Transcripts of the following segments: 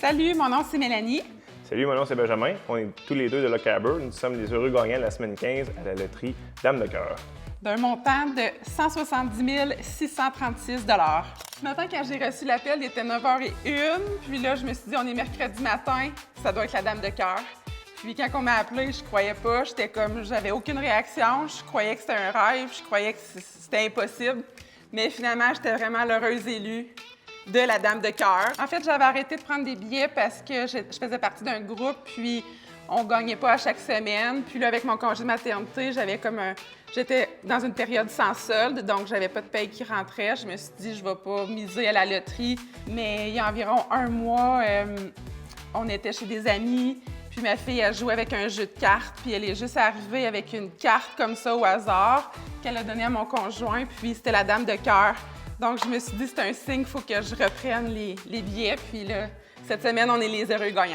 Salut, mon nom c'est Mélanie. Salut, mon nom c'est Benjamin. On est tous les deux de Lochaber. Nous sommes les heureux gagnants de la semaine 15 à la loterie Dame de cœur. D'un montant de 170 636 Ce matin, quand j'ai reçu l'appel, il était 9h01. Puis là, je me suis dit, on est mercredi matin, ça doit être la Dame de cœur. Puis quand on m'a appelé, je croyais pas. J'étais comme, j'avais aucune réaction. Je croyais que c'était un rêve. Je croyais que c'était impossible. Mais finalement, j'étais vraiment l'heureuse élue de la Dame de cœur. En fait, j'avais arrêté de prendre des billets parce que je faisais partie d'un groupe, puis on gagnait pas à chaque semaine. Puis là, avec mon congé de maternité, j'étais dans une période sans solde, donc j'avais pas de paye qui rentrait. Je me suis dit, je vais pas miser à la loterie. Mais il y a environ un mois, on était chez des amis, puis ma fille, elle jouait avec un jeu de cartes, puis elle est juste arrivée avec une carte comme ça au hasard qu'elle a donnée à mon conjoint, puis c'était la Dame de cœur. Donc, je me suis dit, c'est un signe, il faut que je reprenne les billets. Puis là, cette semaine, on est les heureux gagnants.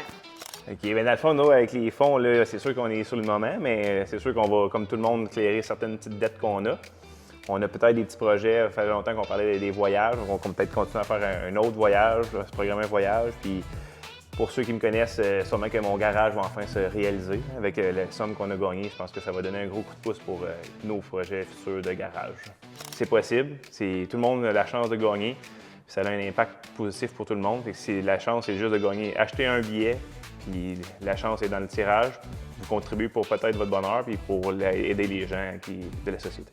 OK. Bien, dans le fond, nous, avec les fonds, là, c'est sûr qu'on est sur le moment, mais c'est sûr qu'on va, comme tout le monde, clairer certaines petites dettes qu'on a. On a peut-être des petits projets. Ça fait longtemps qu'on parlait des voyages. On va peut-être continuer à faire un autre voyage, se programmer un voyage. Puis, pour ceux qui me connaissent, sûrement que mon garage va enfin se réaliser. Avec la somme qu'on a gagnée, je pense que ça va donner un gros coup de pouce pour nos projets futurs de garage. C'est possible. Tout le monde a la chance de gagner. Ça a un impact positif pour tout le monde. La chance, c'est juste de gagner. Achetez un billet, puis la chance est dans le tirage. Vous contribuez pour peut-être votre bonheur, puis pour aider les gens de la société.